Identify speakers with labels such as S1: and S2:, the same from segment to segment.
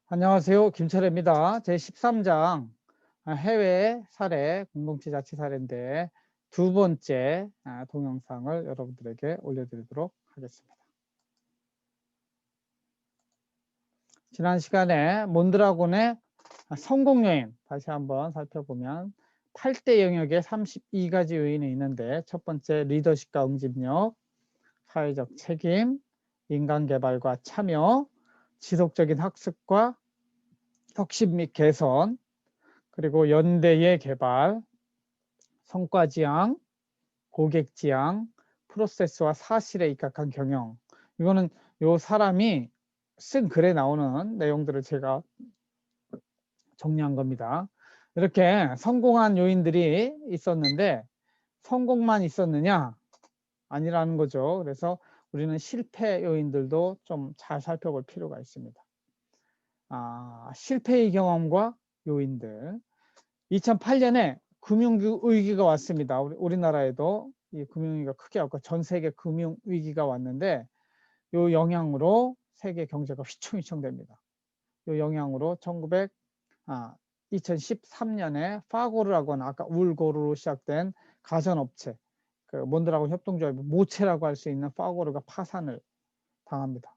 S1: 안녕하세요. 김철애입니다. 제13장 해외 사례, 공동체 자치 사례인데 두 번째 동영상을 여러분들에게 올려드리도록 하겠습니다. 지난 시간에 몬드라곤의 성공 요인 다시 한번 살펴보면 8대 영역에 32가지 요인이 있는데 첫 번째 리더십과 응집력, 사회적 책임, 인간개발과 참여, 지속적인 학습과 혁신 및 개선, 그리고 연대의 개발, 성과지향, 고객지향, 프로세스와 사실에 입각한 경영. 이거는 요 사람이 쓴 글에 나오는 내용들을 제가 정리한 겁니다. 이렇게 성공한 요인들이 있었는데 성공만 있었느냐? 아니라는 거죠. 그래서 우리는 실패 요인들도 좀 잘 살펴볼 필요가 있습니다. 실패의 경험과 요인들. 2008년에 금융위기가 왔습니다. 우리나라에도 이 금융위기가 크게 왔고 전 세계 금융위기가 왔는데 이 영향으로 세계 경제가 휘청휘청 됩니다. 이 영향으로 2013년에 파고르라고 하는 아까 울고르로 시작된 가전업체, 그 몬드라곤 협동조합 모체라고 할 수 있는 파고르가 파산을 당합니다.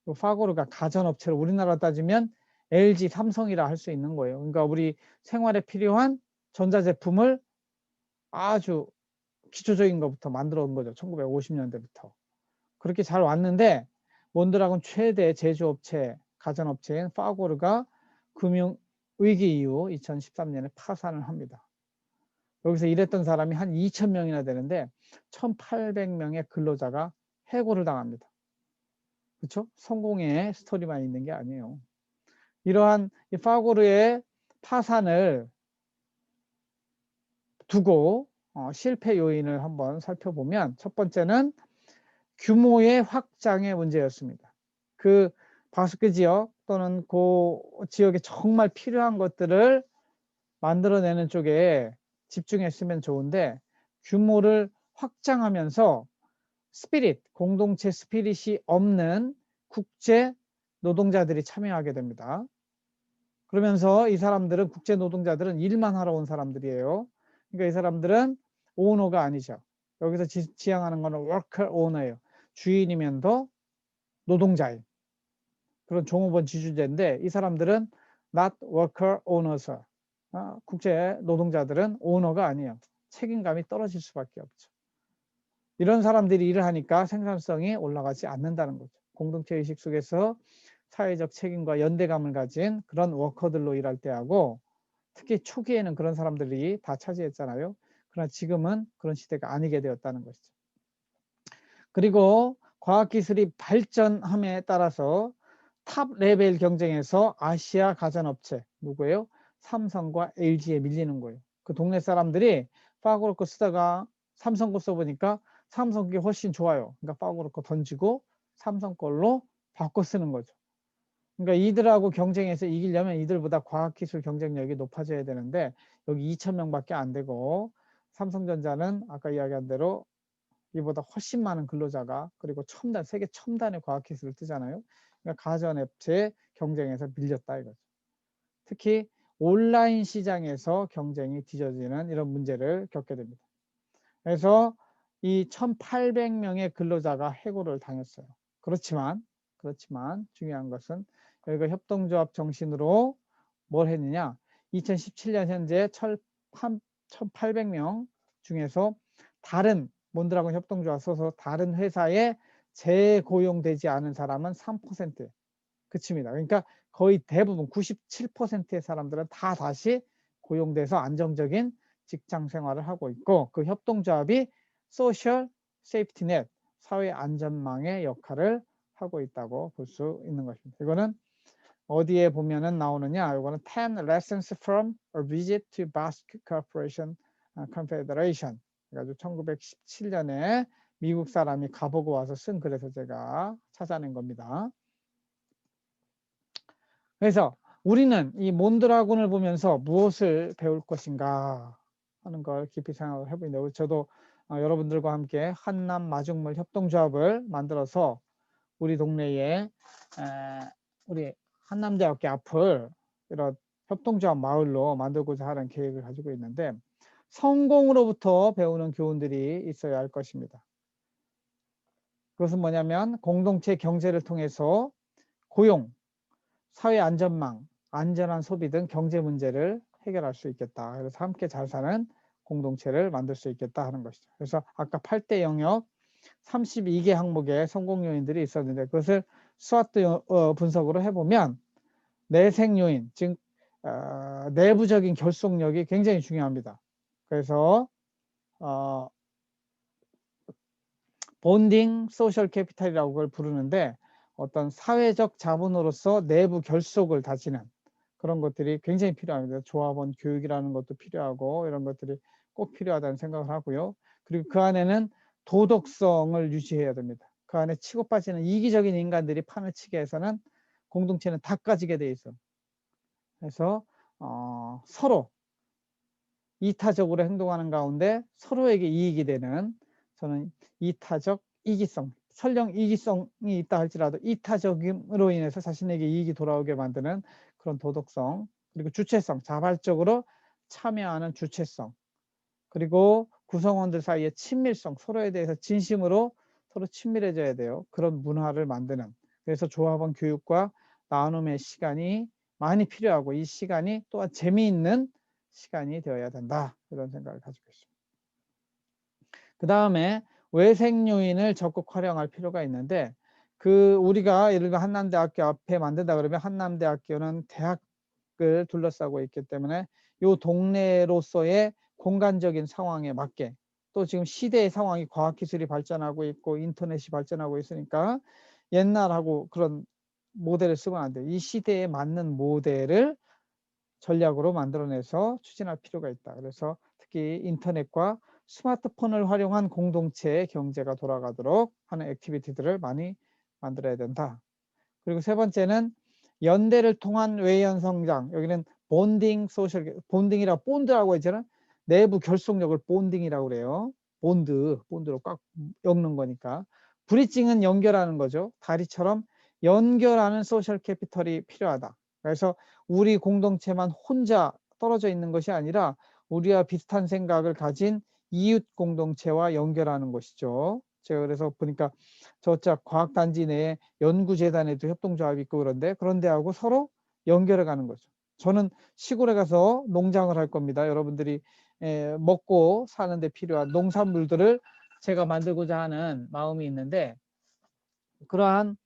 S1: 이 파고르가 가전업체로 우리나라 따지면 LG, 삼성이라 할 수 있는 거예요. 그러니까 우리 생활에 필요한 전자제품을 아주 기초적인 것부터 만들어 온 거죠. 1950년대부터. 그렇게 잘 왔는데 몬드라곤 최대 제조업체, 가전업체인 파고르가 금융위기 이후 2013년에 파산을 합니다. 여기서 일했던 사람이 한 2,000명이나 되는데 1,800명의 근로자가 해고를 당합니다. 그렇죠? 성공의 스토리만 있는 게 아니에요. 이러한 이 파고르의 파산을 두고 실패 요인을 한번 살펴보면 첫 번째는 규모의 확장의 문제였습니다. 그 바스크 지역 또는 그 지역에 정말 필요한 것들을 만들어내는 쪽에 집중했으면 좋은데 규모를 확장하면서 스피릿, 공동체 스피릿이 없는 국제 노동자들이 참여하게 됩니다. 그러면서 이 사람들은 국제 노동자들은 일만 하러 온 사람들이에요. 그러니까 이 사람들은 오너가 아니죠. 여기서 지향하는 거는 워커 오너예요. 주인이면 더 노동자인 그런 종업원 지주제인데 이 사람들은 not worker owners. 국제 노동자들은 오너가 아니에요. 책임감이 떨어질 수밖에 없죠. 이런 사람들이 일을 하니까 생산성이 올라가지 않는다는 거죠. 공동체 의식 속에서 사회적 책임과 연대감을 가진 그런 워커들로 일할 때하고 특히 초기에는 그런 사람들이 다 차지했잖아요. 그러나 지금은 그런 시대가 아니게 되었다는 것이죠. 그리고 과학기술이 발전함에 따라서 탑 레벨 경쟁에서 아시아 가전업체 누구예요? 삼성과 LG에 밀리는 거예요. 그 동네 사람들이 파고로 거 쓰다가 삼성 거 써보니까 삼성 게 훨씬 좋아요. 그러니까 파고로 거 던지고 삼성 걸로 바꿔 쓰는 거죠. 그러니까 이들하고 경쟁해서 이기려면 이들보다 과학기술 경쟁력이 높아져야 되는데 여기 2,000명밖에 안 되고 삼성전자는 아까 이야기한 대로 이보다 훨씬 많은 근로자가 그리고 첨단, 세계 첨단의 과학기술을 뜨잖아요. 그러니까 가전업체 경쟁에서 밀렸다 이거죠. 특히 온라인 시장에서 경쟁이 뒤져지는 이런 문제를 겪게 됩니다. 그래서 이 1,800명의 근로자가 해고를 당했어요. 그렇지만 중요한 것은 여기가 협동조합 정신으로 뭘 했느냐? 2017년 현재 1,800명 중에서 다른 몬드라곤 협동조합 소속 다른 회사에 재고용되지 않은 사람은 3% 그칩니다. 그러니까 거의 대부분 97%의 사람들은 다 다시 고용돼서 안정적인 직장 생활을 하고 있고 그 협동조합이 소셜 세이프티넷 사회 안전망의 역할을 하고 있다고 볼 수 있는 것입니다. 이거는 어디에 보면은 나오느냐? 이거는 10 lessons from a visit to Basque Corporation Confederation. 그래가지고 1917년에 미국 사람이 가보고 와서 쓴 글에서 제가 찾아낸 겁니다. 그래서 우리는 이 몬드라곤을 보면서 무엇을 배울 것인가 하는 걸 깊이 생각을 해보는데 저도 여러분들과 함께 한남 마중물 협동조합을 만들어서 우리 동네에 우리 한남대학교 앞을 이런 협동조합 마을로 만들고자 하는 계획을 가지고 있는데 성공으로부터 배우는 교훈들이 있어야 할 것입니다. 그것은 뭐냐면 공동체 경제를 통해서 고용, 사회 안전망, 안전한 소비 등 경제 문제를 해결할 수 있겠다. 그래서 함께 잘 사는 공동체를 만들 수 있겠다 하는 것이죠. 그래서 아까 8대 영역 32개 항목의 성공 요인들이 있었는데 그것을 스와트 분석으로 해보면 내생 요인, 즉 내부적인 결속력이 굉장히 중요합니다. 그래서 본딩 소셜 캐피탈이라고 그걸 부르는데 어떤 사회적 자본으로서 내부 결속을 다지는 그런 것들이 굉장히 필요합니다. 조합원 교육이라는 것도 필요하고 이런 것들이 꼭 필요하다는 생각을 하고요. 그리고 그 안에는 도덕성을 유지해야 됩니다. 그 안에 치고 빠지는 이기적인 인간들이 판을 치게 해서는 공동체는 다 까지게 돼 있어. 그래서 서로 이타적으로 행동하는 가운데 서로에게 이익이 되는 저는 이타적 이기성, 설령 이기성이 있다 할지라도 이타적으로 인해서 자신에게 이익이 돌아오게 만드는 그런 도덕성, 그리고 주체성, 자발적으로 참여하는 주체성, 그리고 구성원들 사이의 친밀성, 서로에 대해서 진심으로 서로 친밀해져야 돼요. 그런 문화를 만드는. 그래서 조합원 교육과 나눔의 시간이 많이 필요하고 이 시간이 또한 재미있는 시간이 되어야 된다. 이런 생각을 가지고 있습니다. 그 다음에 외생 요인을 적극 활용할 필요가 있는데 우리가 예를 들어 한남대학교 앞에 만든다 그러면 한남대학교는 대학을 둘러싸고 있기 때문에 이 동네로서의 공간적인 상황에 맞게 또 지금 시대의 상황이 과학기술이 발전하고 있고 인터넷이 발전하고 있으니까 옛날하고 그런 모델을 쓰면 안 돼요. 이 시대에 맞는 모델을 전략으로 만들어내서 추진할 필요가 있다. 그래서 특히 인터넷과 스마트폰을 활용한 공동체의 경제가 돌아가도록 하는 액티비티들을 많이 만들어야 된다. 그리고 세 번째는 연대를 통한 외연 성장. 여기는 본딩 소셜, 본딩이라고 본드라고 했잖아. 내부 결속력을 본딩이라고 그래요. 본드로 꽉 엮는 거니까. 브리징은 연결하는 거죠. 다리처럼 연결하는 소셜 캐피털이 필요하다. 그래서 우리 공동체만 혼자 떨어져 있는 것이 아니라 우리와 비슷한 생각을 가진 이웃 공동체와 연결하는 것이죠. 제가 그래서 보니까 저쪽 과학단지 내에 연구재단에도 협동조합이 있고 그런 데하고 서로 연결해 가는 거죠. 저는 시골에 가서 농장을 할 겁니다. 여러분들이 먹고 사는데 필요한 농산물들을 제가 만들고자 하는 마음이 있는데 그러한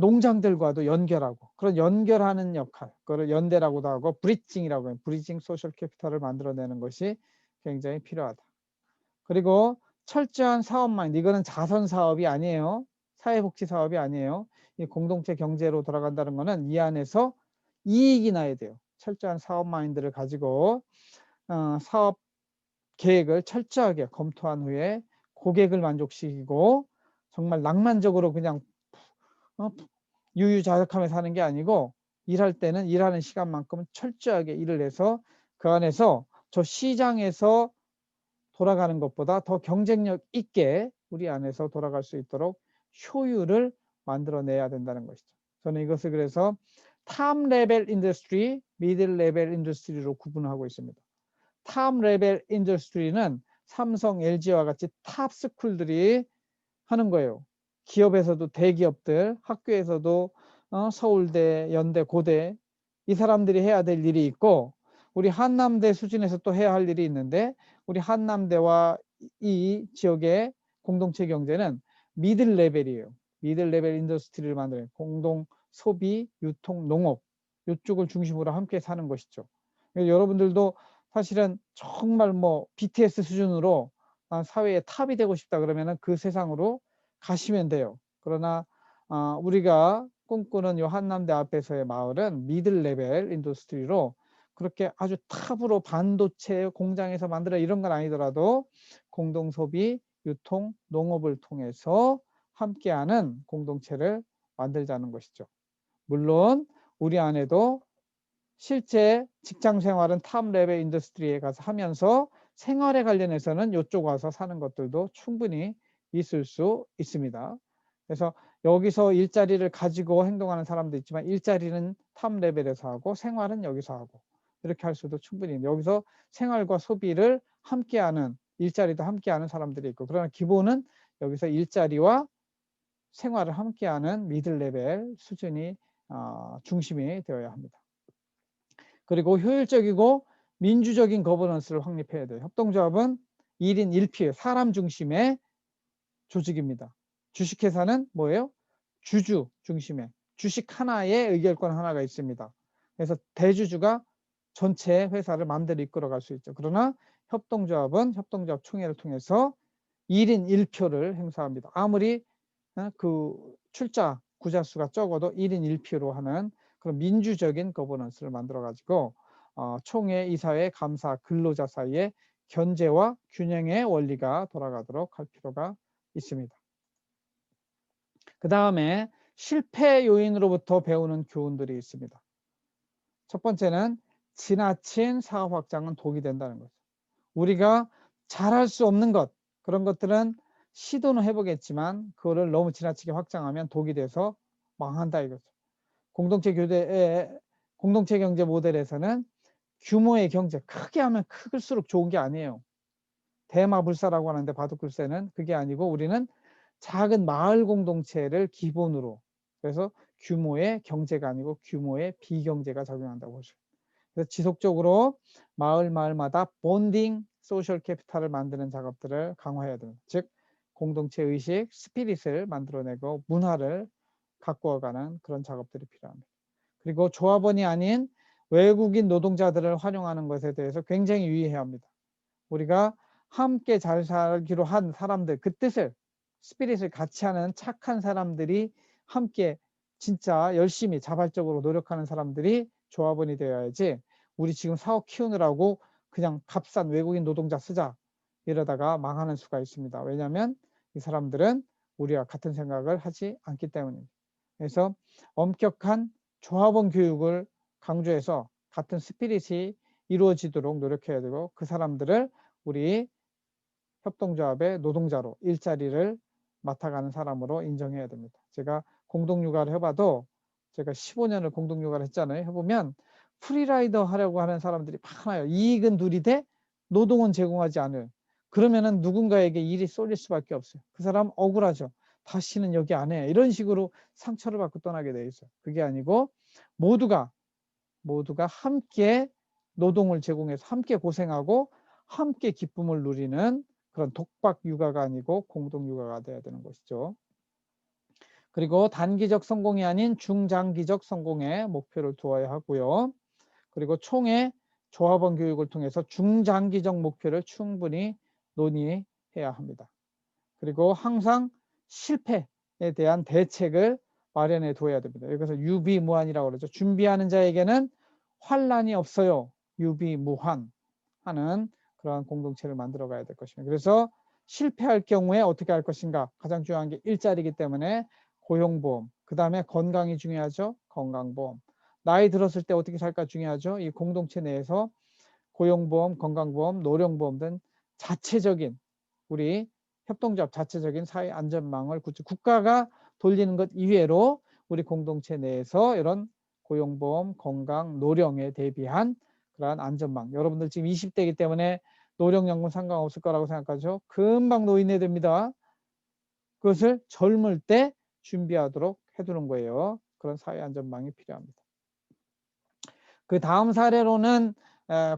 S1: 농장들과도 연결하고 그런 연결하는 역할, 그걸 연대라고도 하고 브리징이라고 해요. 브리징 소셜 캐피탈을 만들어내는 것이 굉장히 필요하다. 그리고 철저한 사업 마인드, 이거는 자선 사업이 아니에요. 사회복지 사업이 아니에요. 이 공동체 경제로 돌아간다는 거는 이 안에서 이익이 나야 돼요. 철저한 사업 마인드를 가지고 사업 계획을 철저하게 검토한 후에 고객을 만족시키고 정말 낭만적으로 그냥 유유자적하면서 하는 게 아니고 일할 때는 일하는 시간만큼은 철저하게 일을 해서 그 안에서 저 시장에서 돌아가는 것보다 더 경쟁력 있게 우리 안에서 돌아갈 수 있도록 효율을 만들어내야 된다는 것이죠. 저는 이것을 그래서 탑 레벨 인더스트리, 미들 레벨 인더스트리로 구분하고 있습니다. 탑 레벨 인더스트리는 삼성, LG와 같이 탑 스쿨들이 하는 거예요. 기업에서도 대기업들, 학교에서도 서울대, 연대, 고대 이 사람들이 해야 될 일이 있고 우리 한남대 수준에서 또 해야 할 일이 있는데 우리 한남대와 이 지역의 공동체 경제는 미들 레벨이에요. 미들 레벨 인더스트리를 만드는 공동 소비, 유통, 농업 이쪽을 중심으로 함께 사는 것이죠. 여러분들도 사실은 정말 뭐 BTS 수준으로 사회의 탑이 되고 싶다 그러면은 그 세상으로 가시면 돼요. 그러나 우리가 꿈꾸는 요 한남대 앞에서의 마을은 미들 레벨 인더스트리로 그렇게 아주 탑으로 반도체 공장에서 만들어 이런 건 아니더라도 공동소비, 유통, 농업을 통해서 함께하는 공동체를 만들자는 것이죠. 물론 우리 안에도 실제 직장 생활은 탑 레벨 인더스트리에 가서 하면서 생활에 관련해서는 이쪽 와서 사는 것들도 충분히 있을 수 있습니다. 그래서 여기서 일자리를 가지고 행동하는 사람도 있지만 일자리는 탑 레벨에서 하고 생활은 여기서 하고 이렇게 할 수도 충분히 있는데 여기서 생활과 소비를 함께하는 일자리도 함께하는 사람들이 있고 그러나 기본은 여기서 일자리와 생활을 함께하는 미들 레벨 수준이 중심이 되어야 합니다. 그리고 효율적이고 민주적인 거버넌스를 확립해야 돼요. 협동조합은 1인 1피 사람 중심의 조직입니다. 주식회사는 뭐예요? 주주 중심의 주식 하나에 의결권 하나가 있습니다. 그래서 대주주가 전체 회사를 마음대로 이끌어갈 수 있죠. 그러나 협동조합은 협동조합 총회를 통해서 1인 1표를 행사합니다. 아무리 그 출자 구자수가 적어도 1인 1표로 하는 그런 민주적인 거버넌스를 만들어 가지고 총회, 이사회, 감사, 근로자 사이에 견제와 균형의 원리가 돌아가도록 할 필요가 있습니다. 그 다음에 실패 요인으로부터 배우는 교훈들이 있습니다. 첫 번째는 지나친 사업 확장은 독이 된다는 거죠. 우리가 잘할 수 없는 것, 그런 것들은 시도는 해보겠지만 그거를 너무 지나치게 확장하면 독이 돼서 망한다 이거죠. 공동체 경제 모델에서는 규모의 경제, 크게 하면 클수록 좋은 게 아니에요. 대마불사라고 하는데 바둑글쎄는 그게 아니고 우리는 작은 마을 공동체를 기본으로 그래서 규모의 경제가 아니고 규모의 비경제가 작용한다고 보죠. 그래서 지속적으로 마을마다 본딩 소셜 캐피탈을 만드는 작업들을 강화해야 됩니다. 즉 공동체 의식, 스피릿을 만들어내고 문화를 가꾸어가는 그런 작업들이 필요합니다. 그리고 조합원이 아닌 외국인 노동자들을 활용하는 것에 대해서 굉장히 유의해야 합니다. 우리가 함께 잘 살기로 한 사람들, 그 뜻을 스피릿을 같이 하는 착한 사람들이 함께 진짜 열심히 자발적으로 노력하는 사람들이 조합원이 되어야지 우리 지금 사업 키우느라고 그냥 값싼 외국인 노동자 쓰자 이러다가 망하는 수가 있습니다. 왜냐하면 이 사람들은 우리와 같은 생각을 하지 않기 때문입니다. 그래서 엄격한 조합원 교육을 강조해서 같은 스피릿이 이루어지도록 노력해야 되고 그 사람들을 우리 협동조합의 노동자로 일자리를 맡아가는 사람으로 인정해야 됩니다. 제가 공동육아를 해봐도 제가 15년을 공동육아를 했잖아요. 해보면 프리라이더 하려고 하는 사람들이 많아요. 이익은 둘이되 노동은 제공하지 않을. 그러면은 누군가에게 일이 쏠릴 수밖에 없어요. 그 사람 억울하죠. 다시는 여기 안 해. 이런 식으로 상처를 받고 떠나게 돼 있어요. 그게 아니고 모두가 함께 노동을 제공해서 함께 고생하고 함께 기쁨을 누리는 그런 독박 육아가 아니고 공동 육아가 돼야 되는 것이죠. 그리고 단기적 성공이 아닌 중장기적 성공에 목표를 두어야 하고요. 그리고 총회 조합원 교육을 통해서 중장기적 목표를 충분히 논의해야 합니다. 그리고 항상 실패에 대한 대책을 마련해 둬야 됩니다. 여기서 유비무환이라고 그러죠. 준비하는 자에게는 환란이 없어요. 유비무환 하는 그러한 공동체를 만들어 가야 될 것입니다. 그래서 실패할 경우에 어떻게 할 것인가 가장 중요한 게 일자리이기 때문에 고용보험, 그 다음에 건강이 중요하죠. 건강보험. 나이 들었을 때 어떻게 살까 중요하죠. 이 공동체 내에서 고용보험, 건강보험, 노령보험 등 자체적인 우리 협동조합 자체적인 사회 안전망을 국가가 돌리는 것 이외로 우리 공동체 내에서 이런 고용보험, 건강, 노령에 대비한 그러한 안전망. 여러분들 지금 20대이기 때문에 노령연금 상관없을 거라고 생각하죠. 금방 노인네 됩니다. 그것을 젊을 때 준비하도록 해두는 거예요. 그런 사회 안전망이 필요합니다. 그 다음 사례로는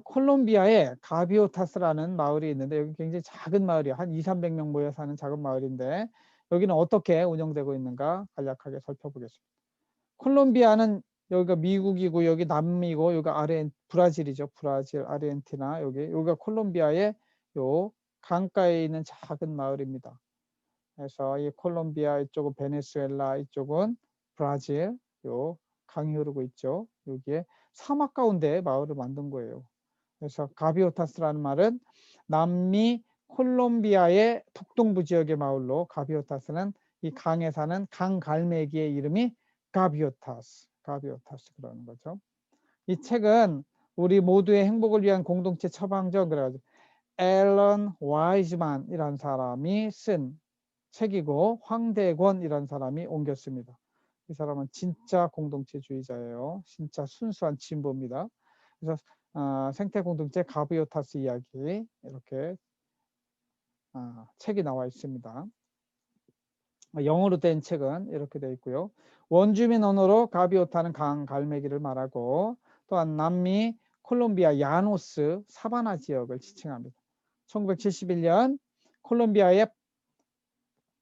S1: 콜롬비아의 가비오타스라는 마을이 있는데 여기 굉장히 작은 마을이에요. 한 200~300명 모여 사는 작은 마을인데 여기는 어떻게 운영되고 있는가 간략하게 살펴보겠습니다. 콜롬비아는 여기가 미국이고 여기 남미고 여기가 브라질이죠. 브라질, 아르헨티나 여기가 콜롬비아의 요 강가에 있는 작은 마을입니다. 그래서 이 콜롬비아 이쪽은 베네수엘라 이쪽은 브라질 요 강이 흐르고 있죠. 여기에 사막 가운데 마을을 만든 거예요. 그래서 가비오타스라는 말은 남미 콜롬비아의 북동부 지역의 마을로 가비오타스는 이 강에 사는 강갈매기의 이름이 가비오타스 그러는 거죠. 이 책은 우리 모두의 행복을 위한 공동체 처방전 그래가지고 앨런 와이즈만이라는 사람이 쓴 책이고 황대권이라는 사람이 옮겼습니다. 이 사람은 진짜 공동체주의자예요. 진짜 순수한 진보입니다. 그래서 생태 공동체 가비오타스 이야기 이렇게 책이 나와 있습니다. 영어로 된 책은 이렇게 되어 있고요. 원주민 언어로 가비오타는 강, 갈매기를 말하고 또한 남미 콜롬비아 야노스 사바나 지역을 지칭합니다. 1971년 콜롬비아의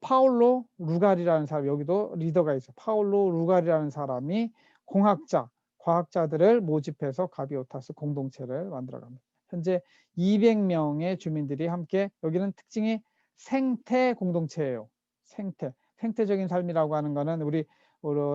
S1: 파울로 루갈이라는 사람, 여기도 리더가 있어요. 파울로 루갈이라는 사람이 공학자, 과학자들을 모집해서 가비오타스 공동체를 만들어갑니다. 현재 200명의 주민들이 함께, 여기는 특징이 생태 공동체예요. 생태적인 삶이라고 하는 거는 우리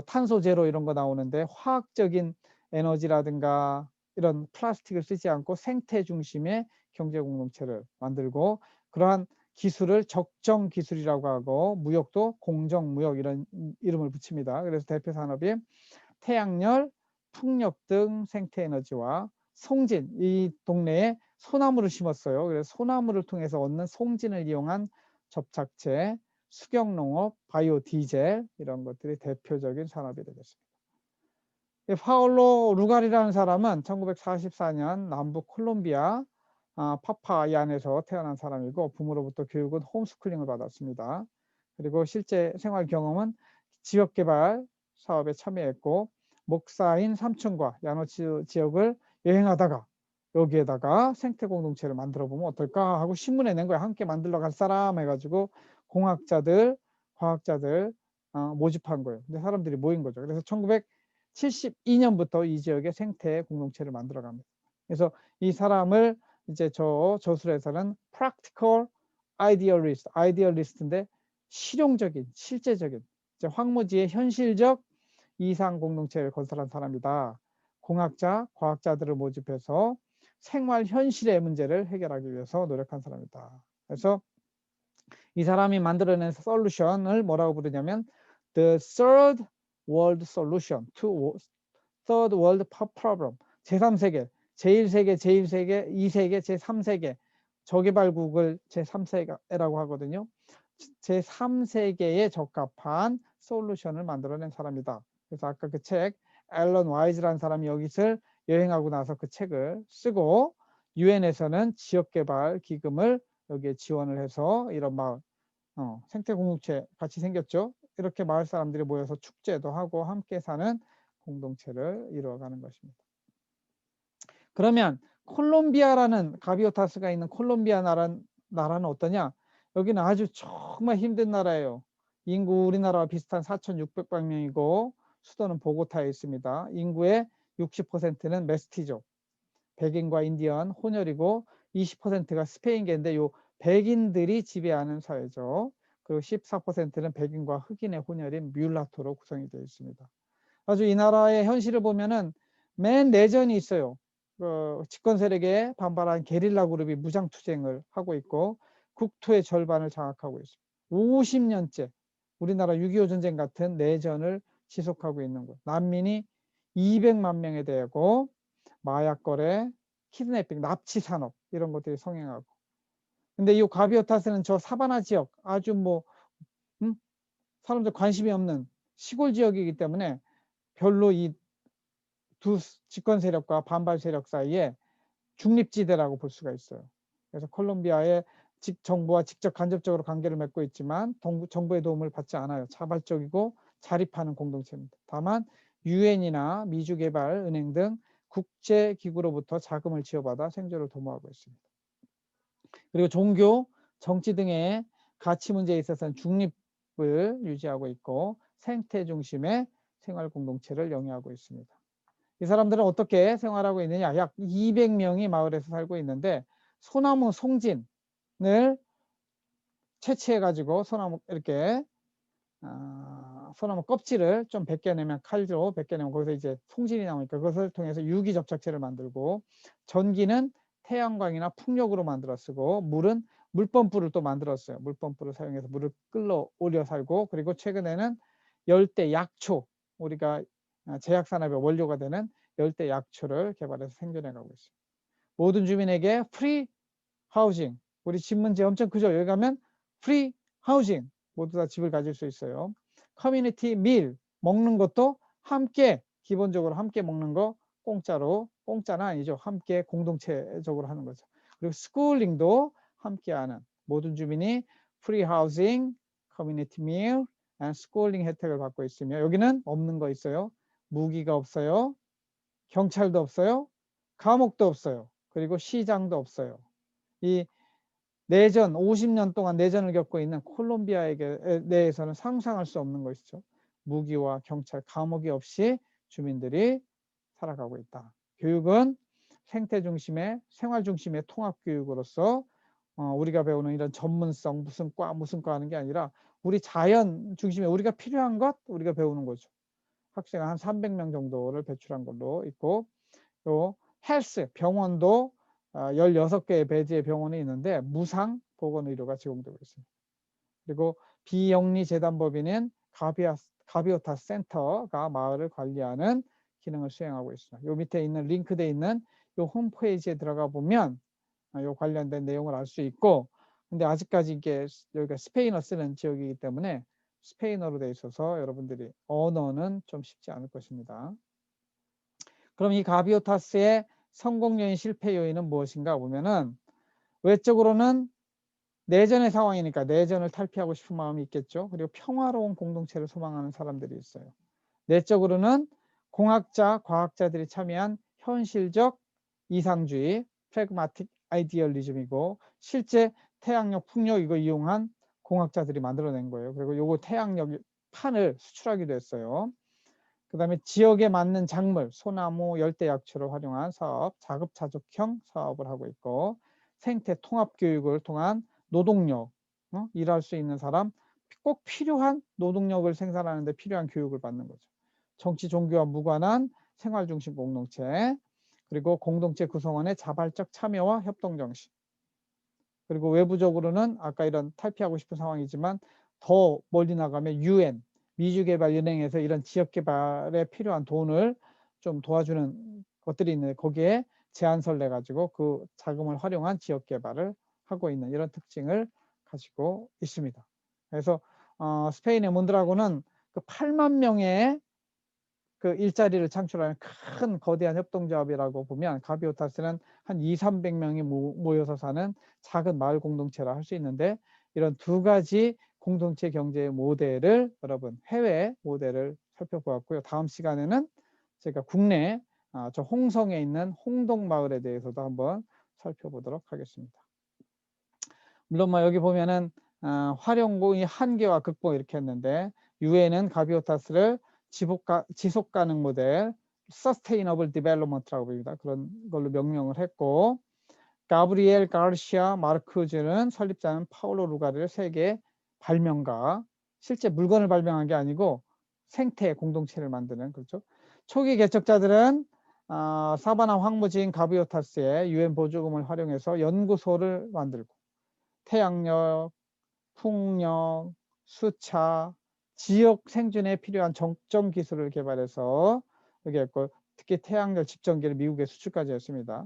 S1: 탄소 제로 이런 거 나오는데 화학적인 에너지라든가 이런 플라스틱을 쓰지 않고 생태 중심의 경제 공동체를 만들고, 그러한 기술을 적정 기술이라고 하고 무역도 공정무역 이런 이름을 붙입니다. 그래서 대표 산업이 태양열, 풍력 등 생태에너지와 송진, 이 동네에 소나무를 심었어요. 그래서 소나무를 통해서 얻는 송진을 이용한 접착제, 수경농업, 바이오 디젤 이런 것들이 대표적인 산업이 되겠습니다. 파울로 루갈이라는 사람은 1944년 남북 콜롬비아 파파이안에서 태어난 사람이고 부모로부터 교육은 홈스쿨링을 받았습니다. 그리고 실제 생활 경험은 지역개발 사업에 참여했고 목사인 삼촌과 야노츠 지역을 여행하다가 여기에다가 생태 공동체를 만들어 보면 어떨까 하고 신문에 낸 거야. 함께 만들러 갈 사람 해가지고 공학자들, 과학자들 모집한 거예요. 근데 사람들이 모인 거죠. 그래서 1972년부터 이 지역에 생태 공동체를 만들어 갑니다. 그래서 이 사람을 이제 저술에서는 practical idealist인데 실용적인, 실제적인 이제 황무지의 현실적 이상 공동체를 건설한 사람이다. 공학자, 과학자들을 모집해서 생활 현실의 문제를 해결하기 위해서 노력한 사람이다. 그래서 이 사람이 만들어낸 솔루션을 뭐라고 부르냐면 The Third World Solution to Third World Problem. 제3세계, 제1세계, 제1세계, 2세계, 제3세계 저개발국을 제3세계라고 하거든요. 제3세계에 적합한 솔루션을 만들어낸 사람이다. 그래서 아까 그 책, 앨런 와이즈라는 사람이 여기서 여행하고 나서 그 책을 쓰고 유엔에서는 지역개발 기금을 여기에 지원을 해서 이런 마을, 생태공동체 같이 생겼죠. 이렇게 마을 사람들이 모여서 축제도 하고 함께 사는 공동체를 이루어가는 것입니다. 그러면 콜롬비아라는 가비오타스가 있는 콜롬비아 나라는 어떠냐? 여기는 아주 정말 힘든 나라예요. 인구 우리나라와 비슷한 4,600만 명이고 수도는 보고타에 있습니다. 인구의 60%는 메스티족, 백인과 인디언 혼혈이고 20%가 스페인계인데 요 백인들이 지배하는 사회죠. 그리고 14%는 백인과 흑인의 혼혈인 뮬라토로 구성이 되어 있습니다. 아주 이 나라의 현실을 보면은 맨 내전이 있어요. 집권 세력에 반발한 게릴라 그룹이 무장투쟁을 하고 있고 국토의 절반을 장악하고 있습니다. 50년째 우리나라 6.25 전쟁 같은 내전을 지속하고 있는 것. 난민이 200만 명에 대하고 마약 거래, 키드내핑, 납치 산업 이런 것들이 성행하고. 근데 이 가비오타스는 저 사바나 지역 아주 사람들 관심이 없는 시골 지역이기 때문에 별로 이 두 집권 세력과 반발 세력 사이에 중립지대라고 볼 수가 있어요. 그래서 콜롬비아의 정부와 직접 간접적으로 관계를 맺고 있지만 정부의 도움을 받지 않아요. 자발적이고 자립하는 공동체입니다. 다만 유엔이나 미주개발은행 등 국제기구로부터 자금을 지원받아 생존을 도모하고 있습니다. 그리고 종교, 정치 등의 가치 문제에 있어서는 중립을 유지하고 있고 생태 중심의 생활 공동체를 영위하고 있습니다. 이 사람들은 어떻게 생활하고 있느냐? 약 200명이 마을에서 살고 있는데 소나무 송진을 채취해 가지고 소나무 이렇게 소나무 껍질을 좀 벗겨내면 칼로 벗겨내면 거기서 이제 송진이 나오니까 그것을 통해서 유기 접착제를 만들고 전기는 태양광이나 풍력으로 만들어 쓰고 물은 물펌프를 또 만들었어요. 물펌프를 사용해서 물을 끌어 올려 살고 그리고 최근에는 열대 약초 우리가 제약 산업의 원료가 되는 열대 약초를 개발해서 생존해 가고 있습니다. 모든 주민에게 프리 하우징. 우리 집 문제 엄청 크죠. 여기 가면 프리 하우징 모두 다 집을 가질 수 있어요. 커뮤니티 밀 먹는 것도 함께 기본적으로 함께 먹는 거 공짜로 공짜는 아니죠. 함께 공동체적으로 하는 거죠. 그리고 스쿨링도 함께하는 모든 주민이 free housing, community meal, and schooling 혜택을 받고 있으며 여기는 없는 거 있어요. 무기가 없어요. 경찰도 없어요. 감옥도 없어요. 그리고 시장도 없어요. 이 내전 50년 동안 내전을 겪고 있는 콜롬비아에 내에서는 상상할 수 없는 것이죠. 무기와 경찰, 감옥이 없이 주민들이 살아가고 있다. 교육은 생태 중심의 생활 중심의 통합 교육으로서 우리가 배우는 이런 전문성 무슨 과 하는 게 아니라 우리 자연 중심의 우리가 필요한 것 우리가 배우는 거죠. 학생 한 300명 정도를 배출한 걸로 있고 또 헬스 병원도 16개의 배지의 병원이 있는데 무상 보건의료가 제공되고 있습니다. 그리고 비영리 재단법인인 가비오타 센터가 마을을 관리하는 기능을 수행하고 있습니다. 요 밑에 있는 링크되어 있는 요 홈페이지에 들어가 보면 요 관련된 내용을 알 수 있고 근데 아직까지 이게 여기가 스페인어 쓰는 지역이기 때문에 스페인어로 되어 있어서 여러분들이 언어는 좀 쉽지 않을 것입니다. 그럼 이 가비오타스의 성공 요인, 실패 요인은 무엇인가 보면은 외적으로는 내전의 상황이니까 내전을 탈피하고 싶은 마음이 있겠죠. 그리고 평화로운 공동체를 소망하는 사람들이 있어요. 내적으로는 공학자, 과학자들이 참여한 현실적 이상주의, 프래그마틱 아이디얼리즘이고 실제 태양력, 풍력 이거 이용한 공학자들이 만들어낸 거예요. 그리고 요거 태양력 판을 수출하기도 했어요. 그 다음에 지역에 맞는 작물, 소나무, 열대약초를 활용한 사업, 자급자족형 사업을 하고 있고 생태 통합교육을 통한 노동력, 일할 수 있는 사람, 꼭 필요한 노동력을 생산하는 데 필요한 교육을 받는 거죠. 정치, 종교와 무관한 생활중심 공동체, 그리고 공동체 구성원의 자발적 참여와 협동정신, 그리고 외부적으로는 아까 이런 탈피하고 싶은 상황이지만 더 멀리 나가면 UN, 미주개발연맹에서 이런 지역개발에 필요한 돈을 좀 도와주는 것들이 있는데 거기에 제안서를 내가지고 그 자금을 활용한 지역개발을 하고 있는 이런 특징을 가지고 있습니다. 그래서 스페인의 몬드라고는 그 8만 명의 그 일자리를 창출하는 큰 거대한 협동조합이라고 보면 가비오타스는 한 200~300명이 모여서 사는 작은 마을 공동체라 할 수 있는데 이런 두 가지 공동체 경제의 모델을 여러분 해외 모델을 살펴보았고요. 다음 시간에는 제가 국내 저 홍성에 있는 홍동마을에 대해서도 한번 살펴보도록 하겠습니다. 물론 뭐 여기 보면은 활용공의 한계와 극복 이렇게 했는데 유엔은 가비오타스를 지속 가능 모델 Sustainable Development라고 봅니다. 그런 걸로 명명을 했고 가브리엘 가르시아 마르크즈는 설립자는 파울로 루가르를 세계 발명가 실제 물건을 발명한 게 아니고 생태 공동체를 만드는 그렇죠. 초기 개척자들은 사바나 황무지인 가비오타스의 유엔 보조금을 활용해서 연구소를 만들고 태양력, 풍력, 수차, 지역 생존에 필요한 정점 기술을 개발해서 여기 했고 특히 태양열 집전기를 미국에 수출까지 했습니다.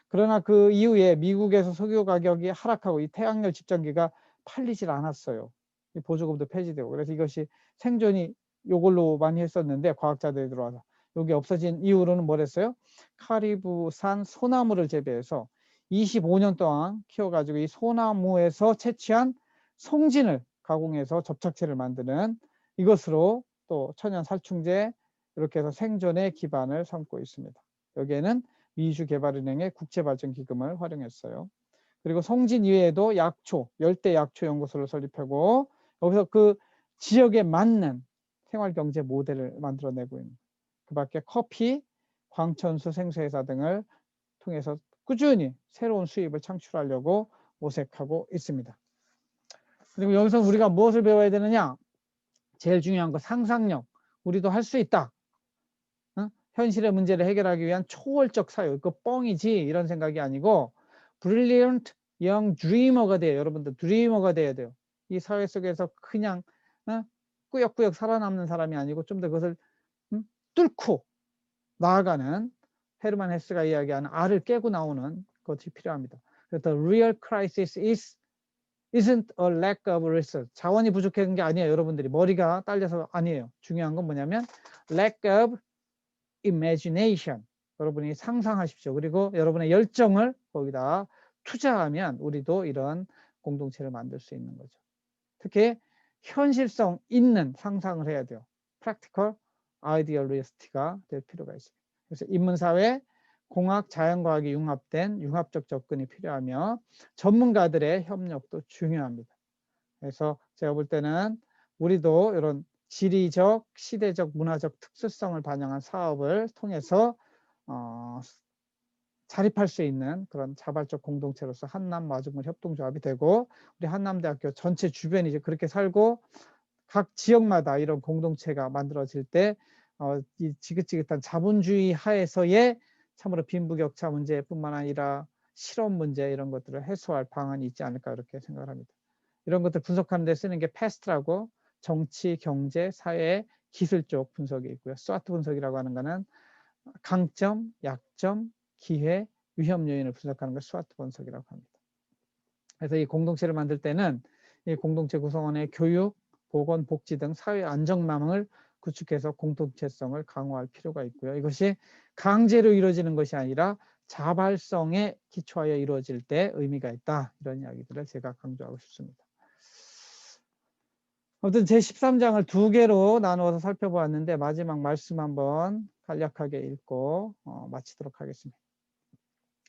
S1: 그러나 그 이후에 미국에서 석유 가격이 하락하고 이 태양열 집전기가 팔리질 않았어요. 이 보조금도 폐지되고 그래서 이것이 생존이 요걸로 많이 했었는데 과학자들이 들어와서 여기 없어진 이후로는 뭘 했어요? 카리브산 소나무를 재배해서 25년 동안 키워가지고 이 소나무에서 채취한 송진을 가공해서 접착제를 만드는 이것으로 또 천연 살충제 이렇게 해서 생존의 기반을 삼고 있습니다. 여기에는 미주개발은행의 국제발전기금을 활용했어요. 그리고 송진 이외에도 약초, 열대약초 연구소를 설립하고 여기서 그 지역에 맞는 생활경제 모델을 만들어내고 있는 그 밖에 커피, 광천수 생수회사 등을 통해서 꾸준히 새로운 수입을 창출하려고 모색하고 있습니다. 그리고 여기서 우리가 무엇을 배워야 되느냐? 제일 중요한 거 상상력. 우리도 할 수 있다. 현실의 문제를 해결하기 위한 초월적 사유. 그 뻥이지 이런 생각이 아니고 brilliant young dreamer가 돼요. 여러분들 드리머가 돼야 돼요. 이 사회 속에서 그냥 꾸역꾸역 살아남는 사람이 아니고 좀 더 그것을 뚫고 나아가는 헤르만 헤스가 이야기하는 알을 깨고 나오는 것이 필요합니다. 그래서 real crisis is isn't a lack of resource. 자원이 부족한 게 아니에요. 여러분들이 머리가 딸려서 아니에요. 중요한 건 뭐냐면 lack of imagination. 여러분이 상상하십시오. 그리고 여러분의 열정을 거기다 투자하면 우리도 이런 공동체를 만들 수 있는 거죠. 특히 현실성 있는 상상을 해야 돼요. practical idealist가 될 필요가 있습니다. 그래서 인문사회, 공학, 자연과학이 융합된 융합적 접근이 필요하며 전문가들의 협력도 중요합니다. 그래서 제가 볼 때는 우리도 이런 지리적, 시대적, 문화적 특수성을 반영한 사업을 통해서 자립할 수 있는 그런 자발적 공동체로서 한남 마중물 협동조합이 되고 우리 한남대학교 전체 주변이 이제 그렇게 살고 각 지역마다 이런 공동체가 만들어질 때 이 지긋지긋한 자본주의 하에서의 참으로 빈부격차 문제뿐만 아니라 실업 문제 이런 것들을 해소할 방안이 있지 않을까 이렇게 생각을 합니다. 이런 것들 분석하는 데 쓰는 게 패스트라고 정치, 경제, 사회, 기술 쪽 분석이 있고요. 스와트 분석이라고 하는 거는 강점, 약점, 기회, 위험 요인을 분석하는 걸 스와트 분석이라고 합니다. 그래서 이 공동체를 만들 때는 이 공동체 구성원의 교육, 보건, 복지 등 사회 안정망을 구축해서 공동체성을 강화할 필요가 있고요. 이것이 강제로 이루어지는 것이 아니라 자발성에 기초하여 이루어질 때 의미가 있다. 이런 이야기들을 제가 강조하고 싶습니다. 아무튼 제13장을 두 개로 나누어서 살펴보았는데 마지막 말씀 한번 간략하게 읽고 마치도록 하겠습니다.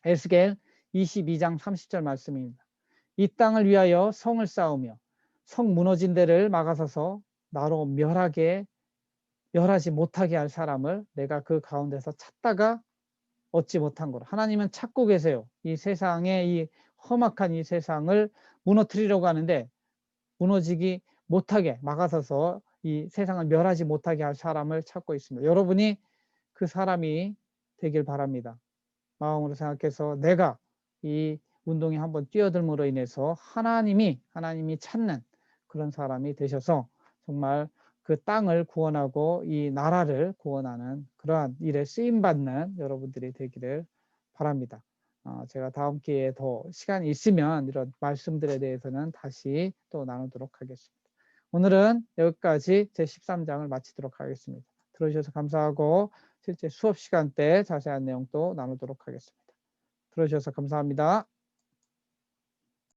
S1: 에스겔 22장 30절 말씀입니다. 이 땅을 위하여 성을 쌓으며 성 무너진 데를 막아서서 나로 멸하지 못하게 할 사람을 내가 그 가운데서 찾다가 얻지 못한 거로. 하나님은 찾고 계세요. 이 세상에 이 험악한 이 세상을 무너뜨리려고 하는데 무너지기 못하게 막아서서 이 세상을 멸하지 못하게 할 사람을 찾고 있습니다. 여러분이 그 사람이 되길 바랍니다. 마음으로 생각해서 내가 이 운동에 한번 뛰어들므로 인해서 하나님이 찾는 그런 사람이 되셔서 정말 그 땅을 구원하고 이 나라를 구원하는 그러한 일에 쓰임받는 여러분들이 되기를 바랍니다. 제가 다음 기회에 더 시간이 있으면 이런 말씀들에 대해서는 다시 또 나누도록 하겠습니다. 오늘은 여기까지 제13장을 마치도록 하겠습니다. 들어주셔서 감사하고 실제 수업 시간 때 자세한 내용 또 나누도록 하겠습니다. 들어주셔서 감사합니다.